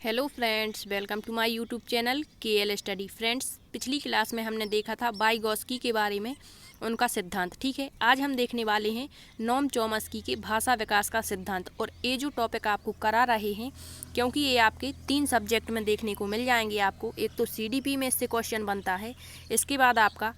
Hello friends, welcome to my YouTube channel KL study. Friends, पिछली class में हमने देखा था वाइगॉस्की के बारे में, उनका सिद्धांत। ठीक है, आज हम देखने वाले हैं नोम चॉम्स्की के भाषा विकास का सिद्धांत। और ये जो टॉपिक आपको करा रहे हैं, क्योंकि ये आपके 3 सब्जेक्ट में देखने को मिल जाएंगे आपको। एक तो सीडीपी में इससे क्वेश्चन बनता है, इसके बाद आपका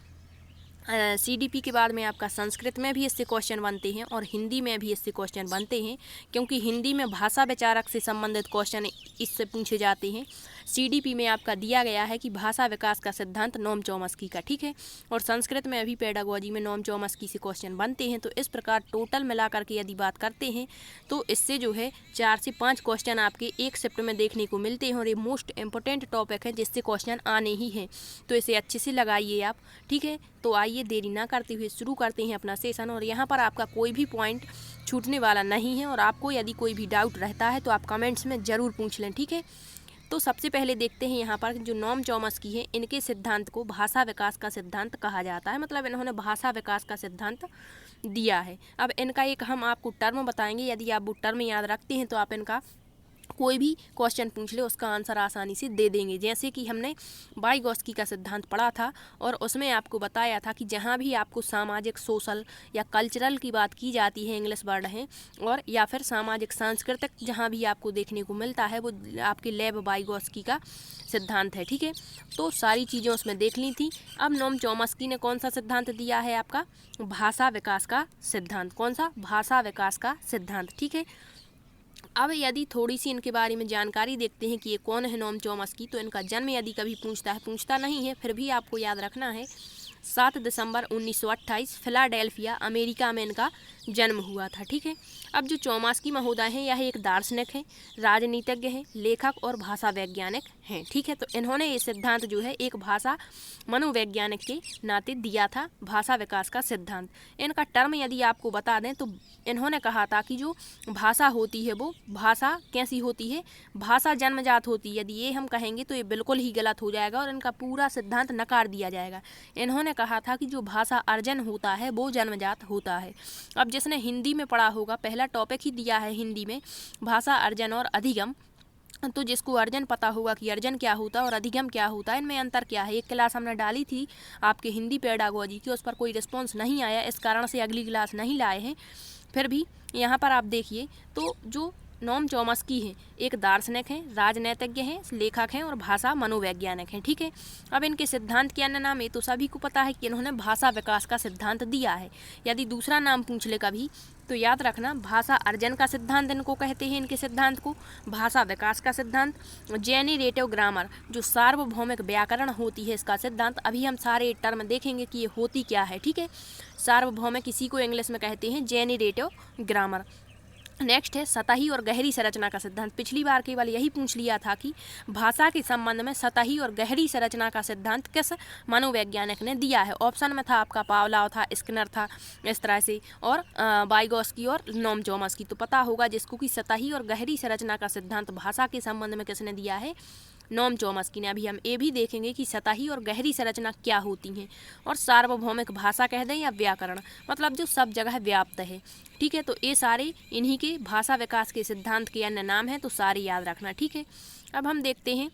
सीडीपी के बाद में आपका संस्कृत में भी इससे क्वेश्चन बनते हैं और हिंदी में भी इससे क्वेश्चन बनते हैं, क्योंकि हिंदी में भाषा विचारक से संबंधित क्वेश्चन इससे पूछे जाते हैं। सीडीपी में आपका दिया गया है कि भाषा विकास का सिद्धांत नोम चॉम्स्की का। ठीक है, और संस्कृत में अभी पेडागोजी में नोम चॉम्स्की से क्वेश्चन बनते हैं। तो इस प्रकार टोटल मिलाकर के यदि बात करते हैं तो इससे जो है 4 से 5 क्वेश्चन आपके एक शिफ्ट में देखने को मिलते हैं और ये मोस्ट इंपॉर्टेंट टॉपिक है जिससे क्वेश्चन आने ही हैं। तो इसे अच्छे से लगाइए आप। ठीक है, तो आइए देरी ना करते हुए शुरू करते हैं अपना सेशन। और यहाँ पर आपका कोई भी पॉइंट छूटने वाला नहीं है और आपको यदि कोई भी डाउट रहता है तो आप कमेंट्स में ज़रूर पूछ लें। ठीक है, तो सबसे पहले देखते हैं यहाँ पर जो नोम चॉम्स्की है, इनके सिद्धांत को भाषा विकास का सिद्धांत कहा जाता है। मतलब इन्होंने भाषा विकास का सिद्धांत दिया है। अब इनका एक हम आपको टर्म बताएंगे, यदि आप वो टर्म याद रखते हैं तो आप इनका कोई भी क्वेश्चन पूछ ले उसका आंसर आसानी से दे देंगे। जैसे कि हमने वाइगॉस्की का सिद्धांत पढ़ा था और उसमें आपको बताया था कि जहाँ भी आपको सामाजिक, सोशल या कल्चरल की बात की जाती है, इंग्लिश वर्ड है, और या फिर सामाजिक सांस्कृतिक जहाँ भी आपको देखने को मिलता है वो आपके लेब वाइगॉस्की का सिद्धांत है। ठीक है, तो सारी चीज़ें उसमें देख ली थी। अब नोम चॉम्स्की ने कौन सा सिद्धांत दिया है? आपका भाषा विकास का सिद्धांत। कौन सा? भाषा विकास का सिद्धांत। ठीक है, अब यदि थोड़ी सी इनके बारे में जानकारी देखते हैं कि ये कौन है नोम चॉम्स्की, तो इनका जन्म यदि कभी पूछता नहीं है, फिर भी आपको याद रखना है 7 दिसंबर 1928 फिलाडेल्फिया, अमेरिका में इनका जन्म हुआ था। ठीक है, अब जो चॉम्स्की महोदय हैं यह एक दार्शनिक हैं, राजनीतिज्ञ हैं, लेखक और भाषा वैज्ञानिक हैं। ठीक है, तो इन्होंने ये सिद्धांत जो है एक भाषा मनोवैज्ञानिक के नाते दिया था, भाषा विकास का सिद्धांत। इनका टर्म यदि आपको बता दें तो इन्होंने कहा था कि जो भाषा होती है वो भाषा कैसी होती है? भाषा जन्मजात होती है। यदि ये हम कहेंगे तो ये बिल्कुल ही गलत हो जाएगा और इनका पूरा सिद्धांत नकार दिया जाएगा। इन्होंने कहा था कि जो भाषा अर्जन होता है वो जन्मजात होता है। अब जिसने हिंदी में पढ़ा होगा, पहला टॉपिक ही दिया है हिंदी में भाषा अर्जन और अधिगम, तो जिसको अर्जन पता होगा कि अर्जन क्या होता है और अधिगम क्या होता है, इनमें अंतर क्या है। एक क्लास हमने डाली थी आपके हिंदी पेडागोजी की, उस पर कोई रिस्पॉन्स नहीं आया, इस कारण से अगली क्लास नहीं लाए हैं। फिर भी यहाँ पर आप देखिए तो जो नोम चॉम्स्की हैं एक दार्शनिक हैं, राजनीतिज्ञ हैं, लेखक हैं और भाषा मनोवैज्ञानिक हैं। ठीक है, अब इनके सिद्धांत के अन्य नाम ये तो सभी को पता है कि इन्होंने भाषा विकास का सिद्धांत दिया है। यदि दूसरा नाम पूछ ले कभी तो याद रखना भाषा अर्जन का सिद्धांत इनको कहते हैं। इनके सिद्धांत को भाषा विकास का सिद्धांत, जेनरेटिव ग्रामर जो सार्वभौमिक व्याकरण होती है इसका सिद्धांत। अभी हम सारे टर्म देखेंगे कि ये होती क्या है। ठीक है, सार्वभौमिक इसी को इंग्लिश में कहते हैं जेनरेटिव ग्रामर। नेक्स्ट है सतही और गहरी संरचना का सिद्धांत। पिछली बार केवल यही पूछ लिया था कि भाषा के संबंध में सतही और गहरी संरचना का सिद्धांत किस मनोवैज्ञानिक ने दिया है। ऑप्शन में था आपका पावलोव था, स्किनर था, इस तरह से, और वाइगॉस्की और नोम चॉम्स्की। तो पता होगा जिसको कि सतही और गहरी संरचना का सिद्धांत भाषा के संबंध में किसने दिया है? नोम चॉम्स्की ने। अभी हम ये भी देखेंगे कि सतही और गहरी संरचना क्या होती हैं, और सार्वभौमिक भाषा कह दें या व्याकरण, मतलब जो सब जगह व्याप्त है। ठीक है, तो ये सारे इन्हीं के भाषा विकास के सिद्धांत के अन्य नाम हैं, तो सारे याद रखना। ठीक है, अब हम देखते हैं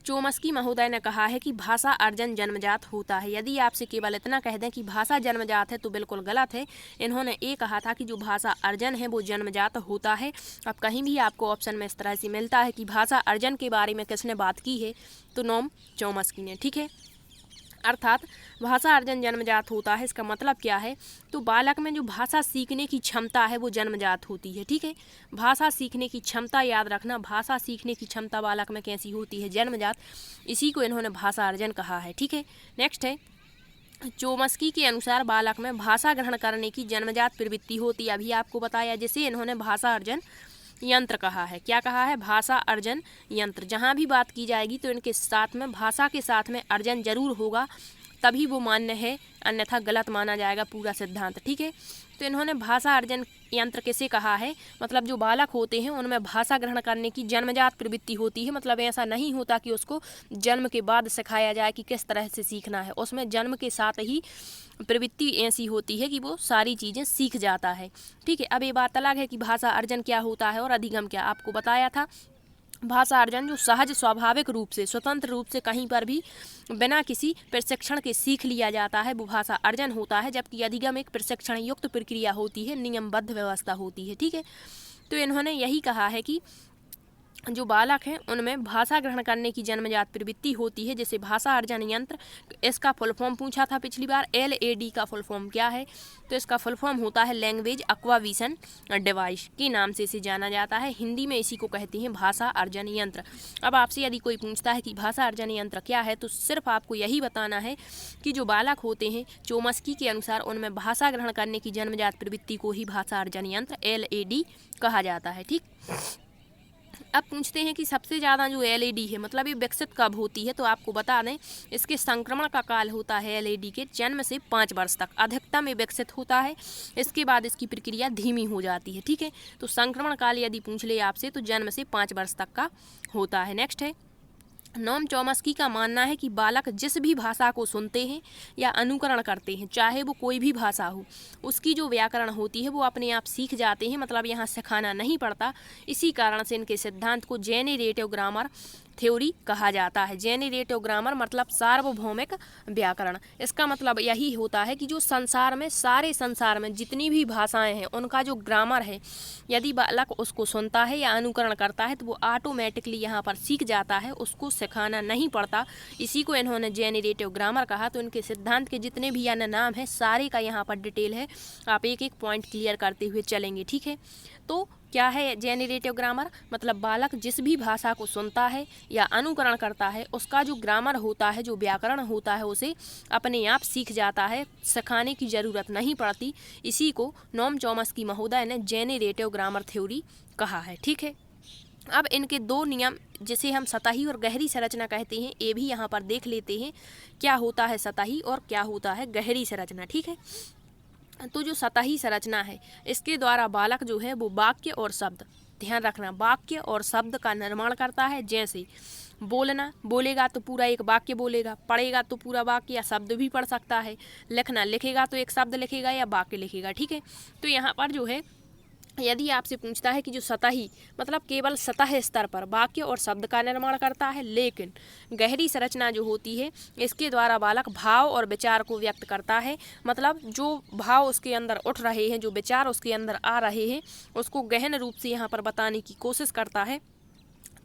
चॉम्स्की महोदय ने कहा है कि भाषा अर्जन जन्मजात होता है। यदि आपसे केवल इतना कह दें कि भाषा जन्मजात है तो बिल्कुल गलत है। इन्होंने ये कहा था कि जो भाषा अर्जन है वो जन्मजात होता है। अब कहीं भी आपको ऑप्शन में इस तरह से मिलता है कि भाषा अर्जन के बारे में किसने बात की है, तो नोम चॉम्स्की ने। ठीक है, अर्थात भाषा अर्जन जन्मजात होता है। इसका मतलब क्या है? तो बालक में जो भाषा सीखने की क्षमता है वो जन्मजात होती है। ठीक है, भाषा सीखने की क्षमता याद रखना, भाषा सीखने की क्षमता बालक में कैसी होती है? जन्मजात। इसी को इन्होंने भाषा अर्जन कहा है। ठीक है, नेक्स्ट है चॉम्स्की के अनुसार बालक में भाषा ग्रहण करने की जन्मजात प्रवृत्ति होती है। अभी आपको बताया, जिसे इन्होंने भाषा अर्जन यंत्र कहा है। क्या कहा है? भाषा अर्जन यंत्र। जहाँ भी बात की जाएगी तो इनके साथ में भाषा के साथ में अर्जन जरूर होगा, तभी वो मान्य है, अन्यथा गलत माना जाएगा पूरा सिद्धांत। ठीक है, तो इन्होंने भाषा अर्जन यंत्र किसे कहा है? मतलब जो बालक होते हैं उनमें भाषा ग्रहण करने की जन्मजात प्रवृत्ति होती है। मतलब ऐसा नहीं होता कि उसको जन्म के बाद सिखाया जाए कि किस तरह से सीखना है, उसमें जन्म के साथ ही प्रवृत्ति ऐसी होती है कि वो सारी चीज़ें सीख जाता है। ठीक है, अब ये बात अलग है कि भाषा अर्जन क्या होता है और अधिगम क्या, आपको बताया था। भाषा अर्जन जो सहज स्वाभाविक रूप से स्वतंत्र रूप से कहीं पर भी बिना किसी प्रशिक्षण के सीख लिया जाता है वो भाषा अर्जन होता है, जबकि अधिगम एक प्रशिक्षण युक्त प्रक्रिया होती है, नियमबद्ध व्यवस्था होती है। ठीक है, तो इन्होंने यही कहा है कि जो बालक हैं उनमें भाषा ग्रहण करने की जन्मजात प्रवृत्ति होती है, जैसे भाषा अर्जन यंत्र। इसका फुल फॉर्म पूछा था पिछली बार, LAD का फुल फॉर्म क्या है, तो इसका फुल फॉर्म होता है लैंग्वेज एक्वाजिशन डिवाइस के नाम से इसे जाना जाता है। हिंदी में इसी को कहते हैं भाषा अर्जन यंत्र। अब आपसे यदि कोई पूछता है कि भाषा अर्जन यंत्र क्या है, तो सिर्फ आपको यही बताना है कि जो बालक होते हैं चोमस्की के अनुसार उनमें भाषा ग्रहण करने की जन्मजात प्रवृत्ति को ही भाषा अर्जन यंत्र LAD कहा जाता है। ठीक, अब पूछते हैं कि सबसे ज़्यादा जो LAD है मतलब ये विकसित कब होती है, तो आपको बता दें इसके संक्रमण का काल होता है LAD के जन्म से 5 वर्ष तक अधिकतम ये विकसित होता है। इसके बाद इसकी प्रक्रिया धीमी हो जाती है। ठीक है, तो संक्रमण काल यदि पूछ ले आपसे तो जन्म से 5 वर्ष तक का होता है। नेक्स्ट है, नोम चॉम्स्की का मानना है कि बालक जिस भी भाषा को सुनते हैं या अनुकरण करते हैं, चाहे वो कोई भी भाषा हो, उसकी जो व्याकरण होती है वो अपने आप सीख जाते हैं, मतलब यहाँ सिखाना नहीं पड़ता। इसी कारण से इनके सिद्धांत को जेनेरेटिव ग्रामर थ्योरी कहा जाता है। जेनेरेटिव ग्रामर मतलब सार्वभौमिक व्याकरण। इसका मतलब यही होता है कि जो संसार में सारे संसार में जितनी भी भाषाएं हैं उनका जो ग्रामर है, यदि बालक उसको सुनता है या अनुकरण करता है तो वो ऑटोमेटिकली यहाँ पर सीख जाता है, उसको सिखाना नहीं पड़ता। इसी को इन्होंने जेनेरेटिव ग्रामर कहा। तो इनके सिद्धांत के जितने भी अन्य नाम हैं सारे का यहाँ पर डिटेल है, आप एक एक पॉइंट क्लियर करते हुए चलेंगे। ठीक है, तो क्या है जेनेरेटिव ग्रामर, मतलब बालक जिस भी भाषा को सुनता है या अनुकरण करता है उसका जो ग्रामर होता है, जो व्याकरण होता है, उसे अपने आप सीख जाता है, सिखाने की ज़रूरत नहीं पड़ती। इसी को नोम चॉम्स्की महोदय ने जेनेरेटिव ग्रामर थ्योरी कहा है। ठीक है, अब इनके 2 नियम जिसे हम सतही और गहरी संरचना कहते हैं, ये भी यहाँ पर देख लेते हैं क्या होता है सतही और क्या होता है गहरी संरचना। ठीक है, तो जो सतही संरचना है इसके द्वारा बालक जो है वो वाक्य और शब्द, ध्यान रखना, वाक्य और शब्द का निर्माण करता है। जैसे बोलना, बोलेगा तो पूरा एक वाक्य बोलेगा, पढ़ेगा तो पूरा वाक्य या शब्द भी पढ़ सकता है, लिखना, लिखेगा तो एक शब्द लिखेगा या वाक्य लिखेगा। ठीक है, तो यहाँ पर जो है यदि आपसे पूछता है कि जो सतही मतलब केवल सतह स्तर पर वाक्य और शब्द का निर्माण करता है, लेकिन गहरी संरचना जो होती है इसके द्वारा बालक भाव और विचार को व्यक्त करता है, मतलब जो भाव उसके अंदर उठ रहे हैं, जो विचार उसके अंदर आ रहे हैं, उसको गहन रूप से यहाँ पर बताने की कोशिश करता है।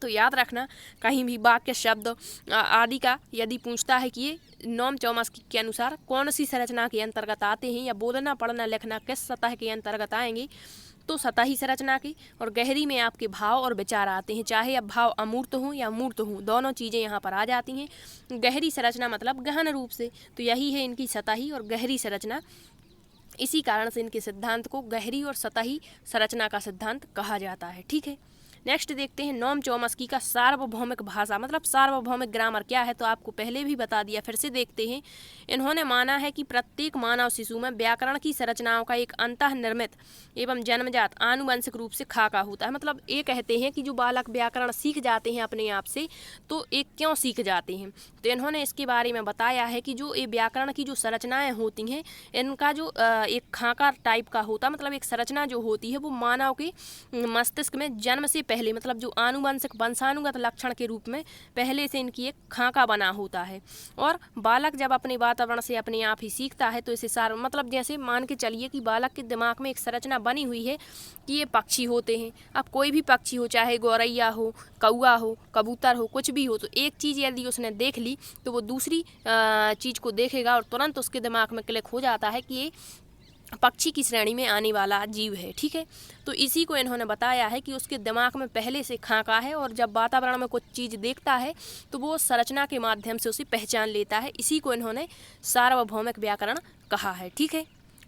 तो याद रखना, कहीं भी वाक्य शब्द आदि का यदि पूछता है कि ये नोम चॉम्स्की के अनुसार कौन सी संरचना के अंतर्गत आते हैं या बोलना पढ़ना लिखना किस सतह के अंतर्गत आएंगे, तो सतही संरचना की। और गहरी में आपके भाव और विचार आते हैं, चाहे अब भाव अमूर्त हों या मूर्त हों, दोनों चीज़ें यहाँ पर आ जाती हैं। गहरी संरचना मतलब गहन रूप से, तो यही है इनकी सतही और गहरी संरचना। इसी कारण से इनके सिद्धांत को गहरी और सतही संरचना का सिद्धांत कहा जाता है। ठीक है, नेक्स्ट देखते हैं नोम चॉम्स्की का सार्वभौमिक भाषा मतलब सार्वभौमिक ग्रामर क्या है, तो आपको पहले भी बता दिया, फिर से देखते हैं। इन्होंने माना है कि प्रत्येक मानव शिशु में व्याकरण की संरचनाओं का एक अंतःनिर्मित एवं जन्मजात आनुवंशिक रूप से खाका होता है। मतलब ये कहते हैं कि जो बालक व्याकरण सीख जाते हैं अपने आप से, तो एक क्यों सीख जाते हैं, तो इन्होंने इसके बारे में बताया है कि जो ये व्याकरण की जो संरचनाएँ होती हैं इनका जो एक खाका टाइप का होता है, मतलब एक संरचना जो होती है वो मानव के मस्तिष्क में जन्म से पहले मतलब जो आनुवंशिक वंशानुगत लक्षण के रूप में पहले से इनकी एक खाका बना होता है। और बालक जब अपने वातावरण से अपने आप ही सीखता है तो इसे मतलब जैसे मान के चलिए कि बालक के दिमाग में एक संरचना बनी हुई है कि ये पक्षी होते हैं। अब कोई भी पक्षी हो, चाहे गौरैया हो, कौआ हो, कबूतर हो, कुछ भी हो, तो एक चीज़ यदि उसने देख ली तो वो दूसरी चीज़ को देखेगा और तुरंत उसके दिमाग में क्लिक हो जाता है कि ये पक्षी की श्रेणी में आने वाला जीव है। ठीक है, तो इसी को इन्होंने बताया है कि उसके दिमाग में पहले से खाका है और जब वातावरण में कुछ चीज़ देखता है तो वो संरचना के माध्यम से उसे पहचान लेता है। इसी को इन्होंने सार्वभौमिक व्याकरण कहा है। ठीक है,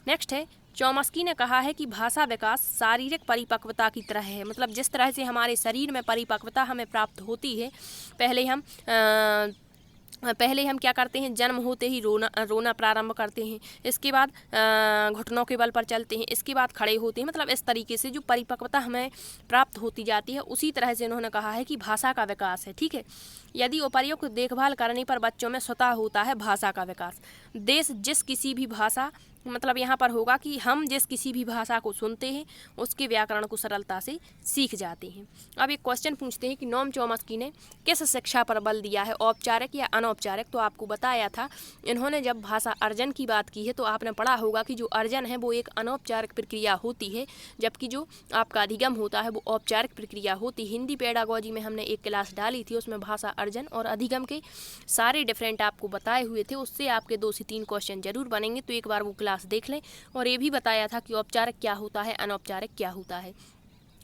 नेक्स्ट है चॉम्स्की ने कहा है कि भाषा विकास शारीरिक परिपक्वता की तरह है, मतलब जिस तरह से हमारे शरीर में परिपक्वता हमें प्राप्त होती है, पहले हम क्या करते हैं, जन्म होते ही रोना प्रारंभ करते हैं, इसके बाद घुटनों के बल पर चलते हैं, इसके बाद खड़े होते हैं, मतलब इस तरीके से जो परिपक्वता हमें प्राप्त होती जाती है, उसी तरह से इन्होंने कहा है कि भाषा का विकास है। ठीक है, यदि उपर्युक्त देखभाल करने पर बच्चों में स्वतः होता है भाषा का विकास। देश जिस किसी भी भाषा मतलब यहाँ पर होगा कि हम जिस किसी भी भाषा को सुनते हैं उसके व्याकरण को सरलता से सीख जाते हैं। अब एक क्वेश्चन पूछते हैं कि नोम चॉम्स्की ने किस शिक्षा पर बल दिया है, औपचारिक या अनौपचारिक। तो आपको बताया था इन्होंने जब भाषा अर्जन की बात की है तो आपने पढ़ा होगा कि जो अर्जन है वो एक अनौपचारिक प्रक्रिया होती है, जबकि जो आपका अधिगम होता है वो औपचारिक प्रक्रिया होती है। हिंदी पेडागोजी में हमने एक क्लास डाली थी, उसमें भाषा अर्जन और अधिगम के सारे डिफरेंट आपको बताए हुए थे, उससे आपके 2 से 3 क्वेश्चन जरूर बनेंगे, तो एक बार वो क्लास देख लें। और ये भी बताया था कि औपचारिक क्या होता है, अनौपचारिक क्या होता है,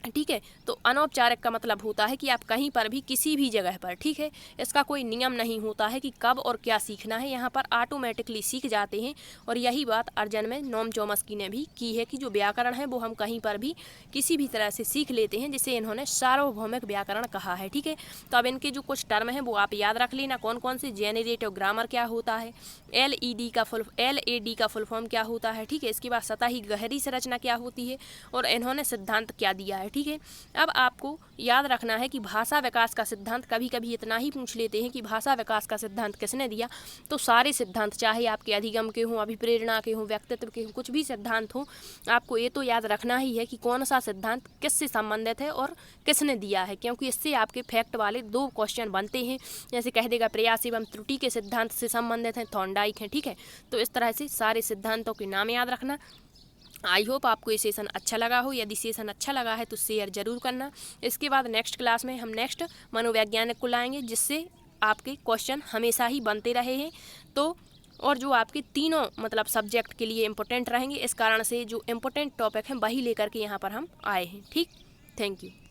ठीक है। तो अनौपचारिक का मतलब होता है कि आप कहीं पर भी किसी भी जगह पर, ठीक है, इसका कोई नियम नहीं होता है कि कब और क्या सीखना है, यहाँ पर ऑटोमेटिकली सीख जाते हैं। और यही बात अर्जन में नोम चॉम्स्की ने भी की है कि जो व्याकरण है वो हम कहीं पर भी किसी भी तरह से सीख लेते हैं, जिसे इन्होंने सार्वभौमिक व्याकरण कहा है, ठीक है। तो अब इनके जो कुछ टर्म हैं वो आप याद रख लेना, कौन कौन से। जेनरेटिव ग्रामर क्या होता है, LAD का फुल फॉर्म क्या होता है, ठीक है। इसके बाद सतही गहरी संरचना क्या होती है, और इन्होंने सिद्धांत क्या दिया है, ठीक है। अब आपको याद रखना है कि भाषा विकास का सिद्धांत, कभी कभी इतना ही पूछ लेते हैं कि भाषा विकास का सिद्धांत किसने दिया, तो सारे सिद्धांत चाहे आपके अधिगम के हों, अभिप्रेरणा के हों, व्यक्तित्व के हों, कुछ भी सिद्धांत हों, आपको ये तो याद रखना ही है कि कौन सा सिद्धांत किससे संबंधित है और किसने दिया है, क्योंकि इससे आपके फैक्ट वाले 2 क्वेश्चन बनते हैं। जैसे कह देगा प्रयास एवं त्रुटि के सिद्धांत से संबंधित हैं, थॉर्नडाइक हैं, ठीक है। तो इस तरह से सारे सिद्धांतों के नाम याद रखना। आई होप आपको ये सेशन अच्छा लगा हो। यदि सेशन अच्छा लगा है तो शेयर जरूर करना। इसके बाद नेक्स्ट क्लास में हम नेक्स्ट मनोवैज्ञानिक को लाएंगे, जिससे आपके क्वेश्चन हमेशा ही बनते रहे हैं, तो और जो आपके तीनों मतलब सब्जेक्ट के लिए इम्पोर्टेंट रहेंगे। इस कारण से जो इम्पोर्टेंट टॉपिक हैं वही लेकर के यहाँ पर हम आए हैं, ठीक। Thank you.